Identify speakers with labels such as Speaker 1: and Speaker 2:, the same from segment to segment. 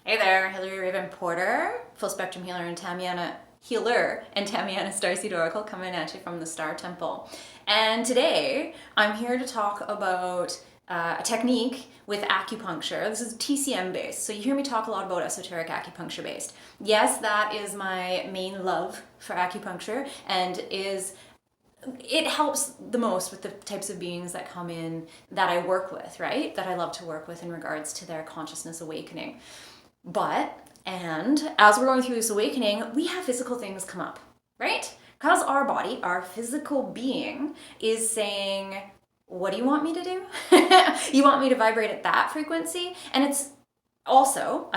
Speaker 1: Hey there, Hilary Raven Porter, full spectrum healer and Tamiana Starseed Oracle coming at you from the Star Temple. And today I'm here to talk about a technique with acupuncture. This is TCM based, so you hear me talk a lot about esoteric acupuncture based. Yes, that is my main love for acupuncture, and it helps the most with the types of beings that come in that I work with, right? That I love to work with in regards to their consciousness awakening. And as we're going through this awakening, we have physical things come up, right? Because our body, our physical being, is saying, what do you want me to do? You want me to vibrate at that frequency? And it's also,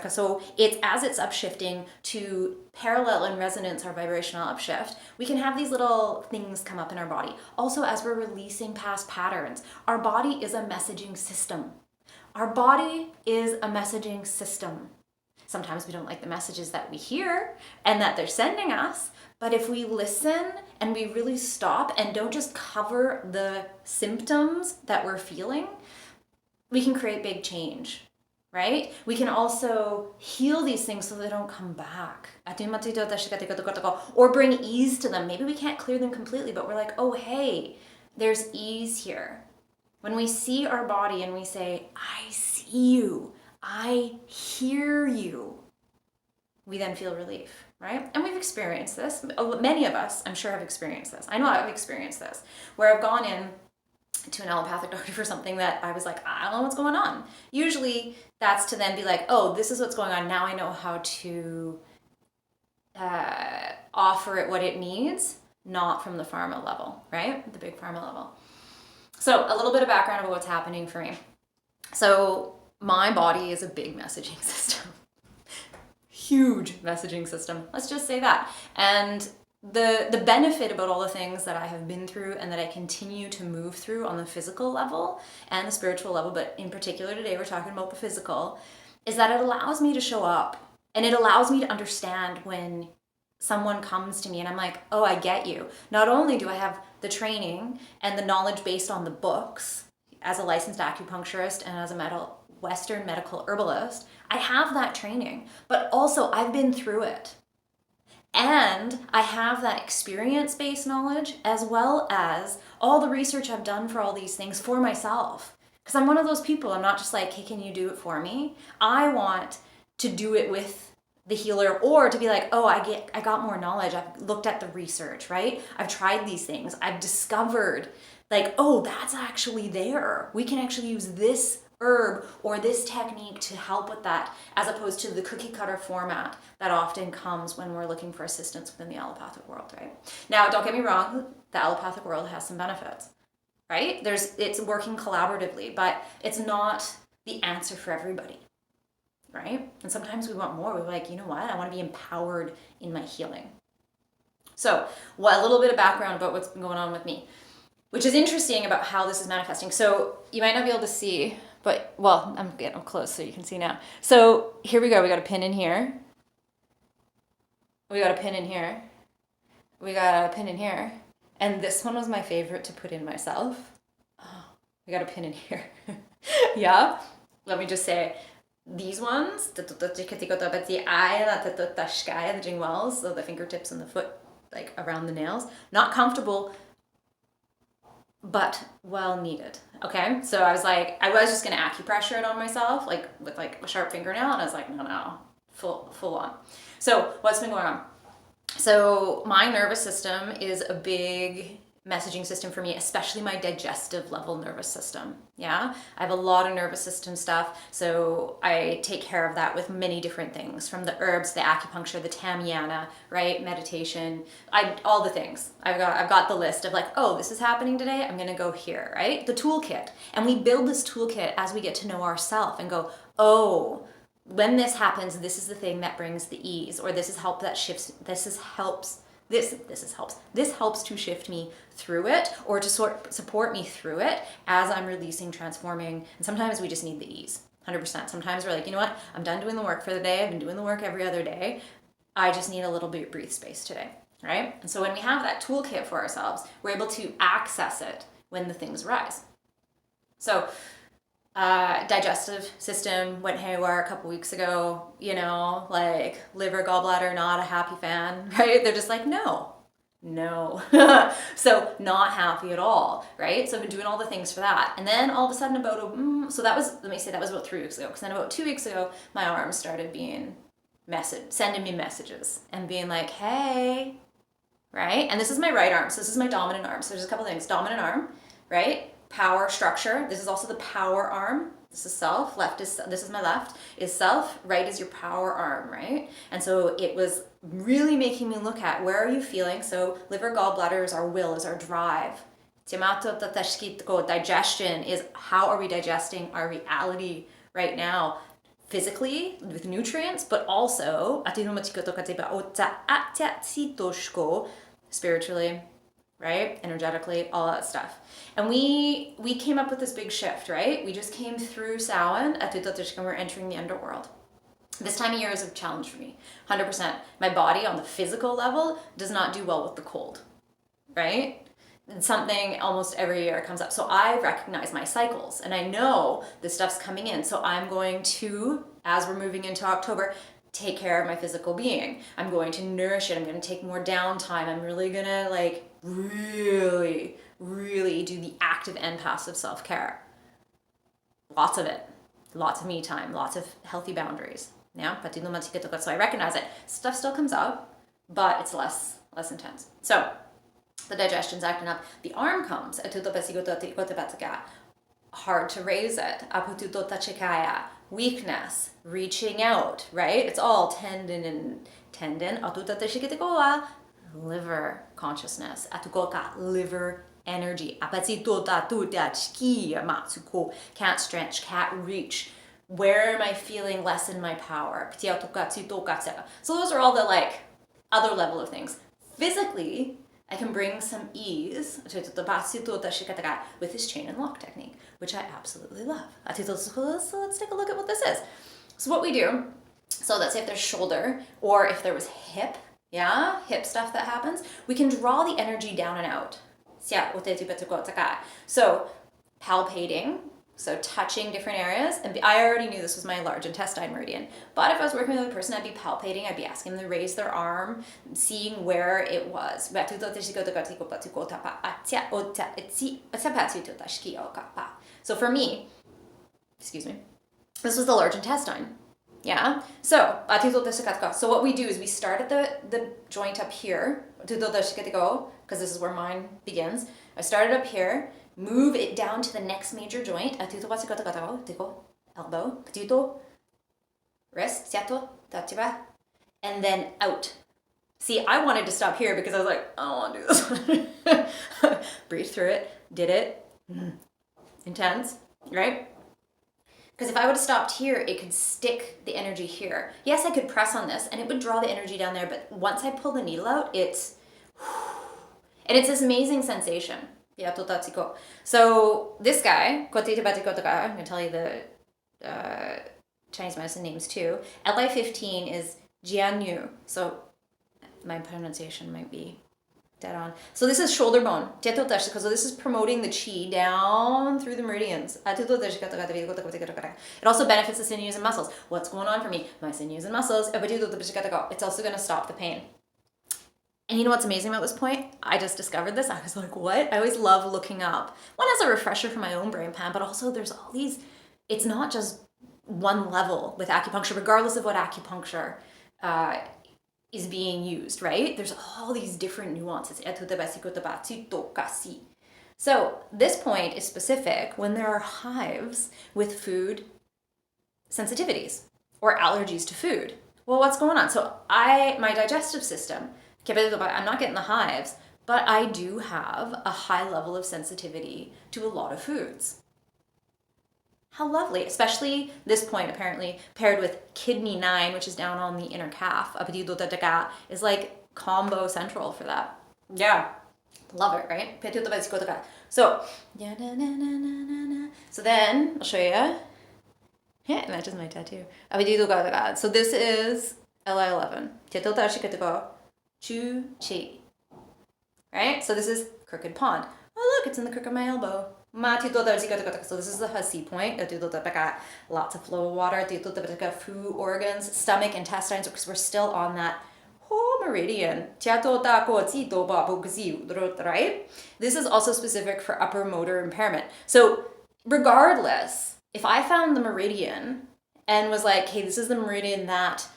Speaker 1: so it's as it's upshifting to parallel and resonance our vibrational upshift, we can have these little things come up in our body. Also, as we're releasing past patterns, our body is a messaging system. Our body is a messaging system. Sometimes we don't like the messages that we hear and that they're sending us, but if we listen and we really stop and don't just cover the symptoms that we're feeling, we can create big change, right? We can also heal these things so they don't come back. Or bring ease to them. Maybe we can't clear them completely, but we're like, oh, hey, there's ease here. When we see our body and we say, I see you, I hear you, we then feel relief, right? And we've experienced this. Many of us, I'm sure, have experienced this. I know I've experienced this, where I've gone in to an allopathic doctor for something that I was like, I don't know what's going on. Usually that's to then be like, oh, this is what's going on. Now I know how to offer it what it needs, not from the pharma level, right? The big pharma level. So a little bit of background about what's happening for me. So my body is a big messaging system. Huge messaging system. Let's just say that. And the benefit about all the things that I have been through and that I continue to move through on the physical level and the spiritual level, but in particular today we're talking about the physical, is that it allows me to show up and it allows me to understand when someone comes to me and I'm like, oh, I get you. Not only do I have the training and the knowledge based on the books as a licensed acupuncturist and as a Western medical herbalist, I have that training, but also I've been through it. And I have that experience-based knowledge as well as all the research I've done for all these things for myself. Because I'm one of those people, I'm not just like, hey, can you do it for me? I want to do it with the healer, or to be like, oh, I got more knowledge. I've looked at the research, right? I've tried these things. I've discovered like, oh, that's actually there. We can actually use this herb or this technique to help with that, as opposed to the cookie cutter format that often comes when we're looking for assistance within the allopathic world, right? Now, don't get me wrong, the allopathic world has some benefits, right? It's working collaboratively, but it's not the answer for everybody. Right? And sometimes we want more. We're like, you know what? I want to be empowered in my healing. So, a little bit of background about what's been going on with me, which is interesting about how this is manifesting. So, you might not be able to see, but, well, I'm getting up close so you can see now. So, here we go. We got a pin in here. We got a pin in here. We got a pin in here. And this one was my favorite to put in myself. Oh, we got a pin in here. Yeah? Let me just say, these ones, the jing wells, so the fingertips and the foot, like around the nails, not comfortable, but well needed. Okay, so I was just gonna acupressure it on myself, like with like a sharp fingernail, and I was like, no, full on. So what's been going on? So my nervous system is a big messaging system for me, especially my digestive level nervous system. Yeah, I have a lot of nervous system stuff, so I take care of that with many different things, from the herbs, the acupuncture, the Tamiana, right, meditation, all the things. I've got the list of like, oh, this is happening today, I'm gonna go here, right? The toolkit, and we build this toolkit as we get to know ourselves and go, oh, when this happens, this is the thing that brings the ease, or this is help that shifts. This helps to shift me through it, or to support me through it as I'm releasing, transforming. And sometimes we just need the ease, 100%. Sometimes we're like, you know what? I'm done doing the work for the day. I've been doing the work every other day. I just need a little bit of breathe space today, right? And so when we have that toolkit for ourselves, we're able to access it when the things rise. So Digestive system went haywire a couple weeks ago, you know, like liver, gallbladder, not a happy fan, right? They're just like, no. So not happy at all, right? So I've been doing all the things for that. And then all of a sudden that was about 3 weeks ago. Because then about 2 weeks ago, my arms started sending me messages and being like, hey, right? And this is my right arm. So this is my dominant arm. So there's a couple things. Dominant arm, right? Power structure. This is also the power arm. This is self. This is my left, is self. Right is your power arm, right? And so it was really making me look at, where are you feeling? So liver, gallbladder is our will, is our drive. Digestion is, how are we digesting our reality right now? Physically, with nutrients, but also spiritually, right? Energetically, all that stuff. And we came up with this big shift, right? We just came through Samhain, and we're entering the underworld. This time of year is a challenge for me, 100%. My body on the physical level does not do well with the cold, right? Something almost every year comes up. So I recognize my cycles and I know this stuff's coming in. So I'm going to, as we're moving into October, take care of my physical being. I'm going to nourish it. I'm going to take more downtime. I'm really going to really do the active and passive self-care. Lots of it. Lots of me time. Lots of healthy boundaries. Yeah, so I recognize it. Stuff still comes up, but it's less intense. So the digestion's acting up. The arm comes. Hard to raise it. Weakness, reaching out, right? It's all tendon. Liver consciousness. Liver energy. Can't stretch, can't reach. Where am I feeling less in my power? So those are all the other level of things. Physically, I can bring some ease with this chain and lock technique, which I absolutely love. So let's take a look at what this is. So what we do, so let's say if there's shoulder or if there was hip stuff that happens, we can draw the energy down and out. So palpating, so touching different areas, and I already knew this was my large intestine meridian, but if I was working with a person, I'd be palpating, I'd be asking them to raise their arm, seeing where it was. So for me, this was the large intestine. Yeah. So what we do is we start at the joint up here, because this is where mine begins. I started up here, move it down to the next major joint, elbow, wrist, and then out. See, I wanted to stop here because I was like, I don't want to do this one. Breathe through it, did it. Intense, right? Because if I would have stopped here, it could stick the energy here. Yes, I could press on this and it would draw the energy down there, but once I pull the needle out, it's this amazing sensation. So this guy, I'm going to tell you the Chinese medicine names too. Li15 is Jianyu. So my pronunciation might be dead on. So this is shoulder bone. So this is promoting the qi down through the meridians. It also benefits the sinews and muscles. What's going on for me? My sinews and muscles. It's also going to stop the pain. And you know what's amazing about this point? I just discovered this. I was like, what? I always love looking up. One, as a refresher for my own brain plan, but also there's all these, it's not just one level with acupuncture, regardless of what acupuncture is being used, right? There's all these different nuances. So this point is specific when there are hives with food sensitivities or allergies to food. Well, what's going on? So my digestive system, I'm not getting the hives, but I do have a high level of sensitivity to a lot of foods. How lovely, especially this point apparently paired with kidney 9, which is down on the inner calf, is like combo central for that. Yeah, love it, right? So then I'll show you. Yeah, it matches my tattoo. So this is Li11. Chu Chi. Right? So this is crooked pond. Oh look, it's in the crook of my elbow. So this is the hussy point. Lots of flow of water. Food organs, stomach, intestines, because we're still on that meridian. Right? This is also specific for upper motor impairment. So regardless, if I found the meridian and was like, hey, this is the meridian that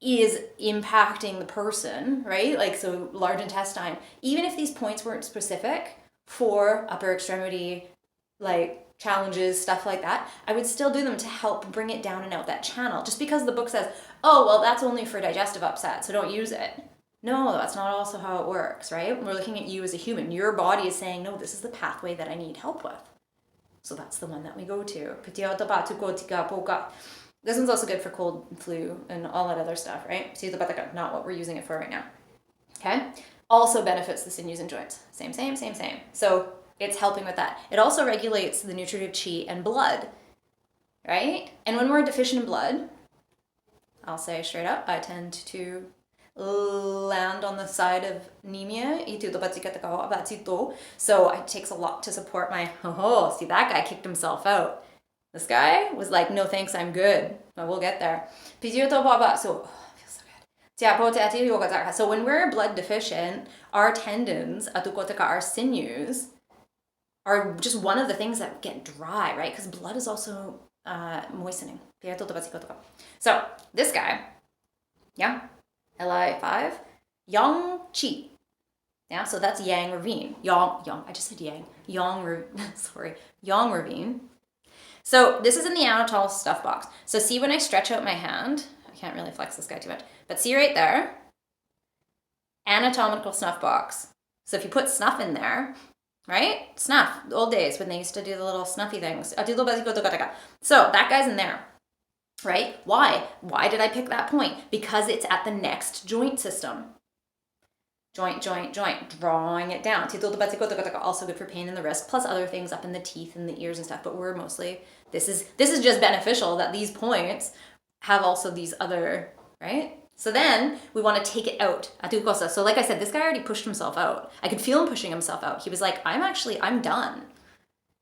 Speaker 1: is impacting the person, right? Like, so large intestine, even if these points weren't specific for upper extremity, like challenges, stuff like that, I would still do them to help bring it down and out that channel. Just because the book says, oh, well, that's only for digestive upset, so don't use it. No, that's not also how it works, right? We're looking at you as a human. Your body is saying, no, this is the pathway that I need help with. So that's the one that we go to. This one's also good for cold and flu and all that other stuff, right? Not what we're using it for right now. Okay? Also benefits the sinews and joints. Same. So it's helping with that. It also regulates the nutritive chi and blood, right? And when we're deficient in blood, I'll say straight up, I tend to land on the side of anemia. So it takes a lot to support my, see, that guy kicked himself out. This guy was like, no thanks, I'm good. But we'll get there. So, feels so good. So when we're blood deficient, our tendons, our sinews, are just one of the things that get dry, right? Because blood is also moistening. So this guy, yeah, Li5, Yang Qi. Yeah, so that's Yang Ravine. Yang, I just said Yang. Yang Ravine. So this is in the anatomical stuff box. So see when I stretch out my hand, I can't really flex this guy too much, but see right there, anatomical snuff box. So if you put snuff in there, right? Snuff, the old days when they used to do the little snuffy things. So that guy's in there, right? Why? Why did I pick that point? Because it's at the next joint system. Joint, drawing it down. Also good for pain in the wrist, plus other things up in the teeth and the ears and stuff. But we're mostly, this is just beneficial that these points have also these other, right? So then we want to take it out. So like I said, this guy already pushed himself out. I could feel him pushing himself out. He was like, I'm done.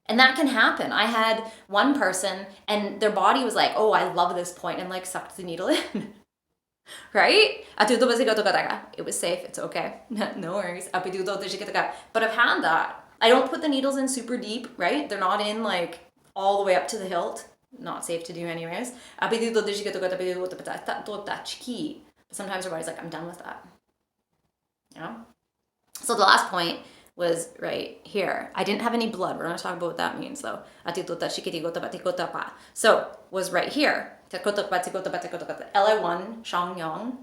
Speaker 1: And that can happen. I had one person and their body was like, oh, I love this point, and like sucked the needle in. Right? It was safe. It's okay. No worries. But I've had that. I don't put the needles in super deep, right? They're not in like all the way up to the hilt. Not safe to do anyways. But sometimes our body's like, I'm done with that. Yeah? So the last point was right here. I didn't have any blood. We're going to talk about what that means though. So was right here. Li1 Shang Yang,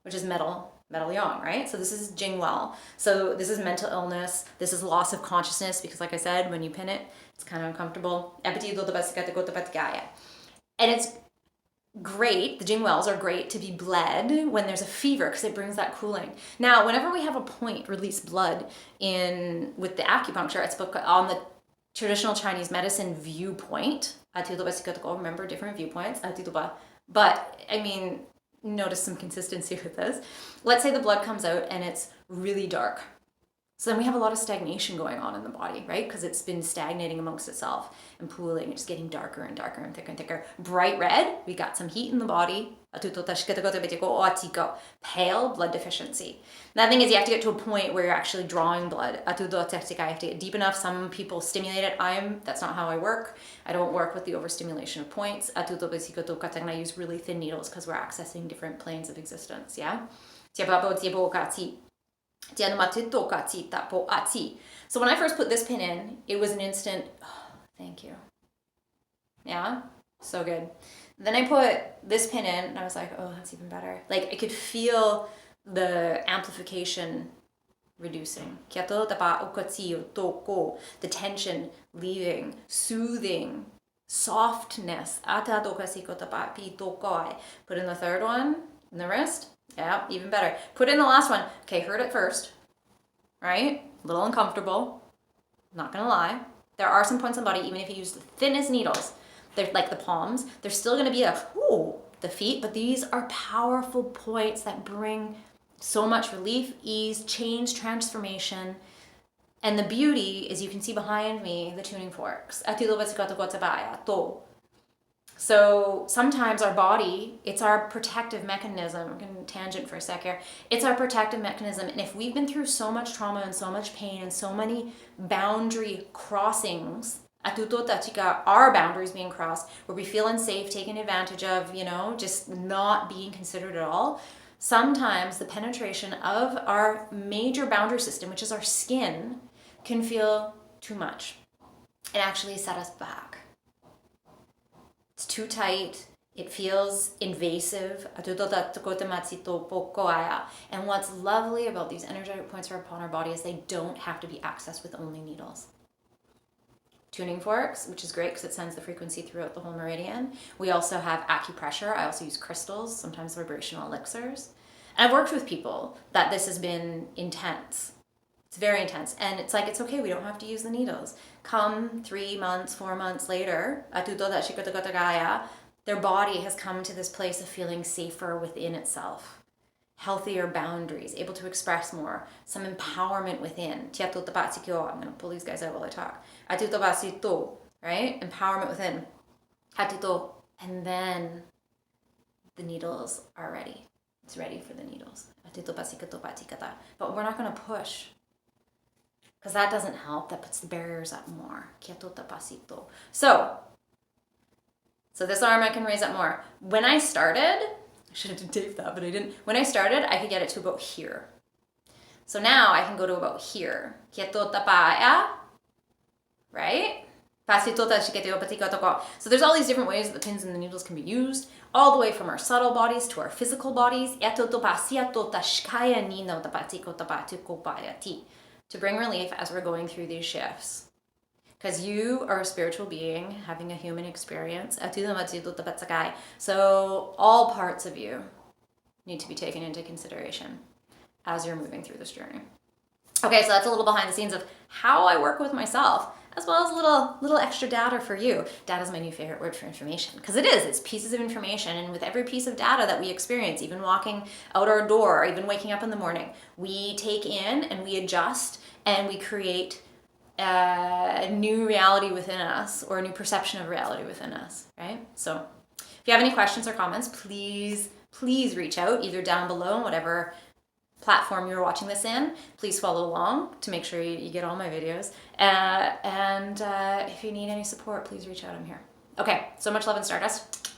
Speaker 1: which is metal yang, right? So this is Jingwell. So this is mental illness. This is loss of consciousness because, like I said, when you pin it, it's kind of uncomfortable. And it's great. The Jingwells are great to be bled when there's a fever because it brings that cooling. Now, whenever we have a point release blood in with the acupuncture, it's on the traditional Chinese medicine viewpoint. Remember different viewpoints. But I mean, notice some consistency with this. Let's say the blood comes out and it's really dark. So then we have a lot of stagnation going on in the body, right? Because it's been stagnating amongst itself and pooling, just getting darker and darker and thicker and thicker. Bright red, we got some heat in the body. Pale, blood deficiency. And the thing is, you have to get to a point where you're actually drawing blood. You have to get deep enough. Some people stimulate it. That's not how I work. I don't work with the overstimulation of points. I use really thin needles because we're accessing different planes of existence, yeah? So when I first put this pin in, it was an instant, oh, thank you. Yeah, so good. Then I put this pin in and I was like, oh, that's even better. Like I could feel the amplification reducing. The tension leaving, soothing, softness. Put in the third one in the wrist. Yeah, even better. Put in the last one. Okay, heard it first, right? A little uncomfortable, not gonna lie. There are some points on the body, even if you use the thinnest needles, they're like the palms, there's still gonna be the feet, but these are powerful points that bring so much relief, ease, change, transformation. And the beauty is you can see behind me the tuning forks. So sometimes our body, it's our protective mechanism. I'm going to tangent for a sec here. It's our protective mechanism. And if we've been through so much trauma and so much pain and so many boundary crossings, our boundaries being crossed, where we feel unsafe, taken advantage of, just not being considered at all, sometimes the penetration of our major boundary system, which is our skin, can feel too much and actually set us back. It's too tight. It feels invasive. And what's lovely about these energetic points upon our body is they don't have to be accessed with only needles. Tuning forks, which is great because it sends the frequency throughout the whole meridian. We also have acupressure. I also use crystals, sometimes vibrational elixirs. And I've worked with people that this has been intense. It's very intense. And it's like, it's okay, we don't have to use the needles. Come 3 months, 4 months later, their body has come to this place of feeling safer within itself. Healthier boundaries, able to express more, some empowerment within. I'm going to pull these guys out while I talk. Right? Empowerment within. And then the needles are ready. It's ready for the needles. But we're not going to push. Because that doesn't help. That puts the barriers up more. So this arm I can raise up more. When I started, I should have taped that, but I didn't. When I started, I could get it to about here. So now I can go to about here. Right? So there's all these different ways that the pins and the needles can be used, all the way from our subtle bodies to our physical bodies, to bring relief as we're going through these shifts. Because you are a spiritual being having a human experience. So all parts of you need to be taken into consideration as you're moving through this journey. Okay, so that's a little behind the scenes of how I work with myself, as well as a little extra data for you. Data is my new favorite word for information, because it's pieces of information. And with every piece of data that we experience, even walking out our door, or even waking up in the morning, we take in and we adjust and we create a new reality within us, or a new perception of reality within us, right? So if you have any questions or comments, please reach out either down below, whatever platform you're watching this in. Please follow along to make sure you get all my videos. And if you need any support, please reach out. I'm here. Okay, so much love and Stardust.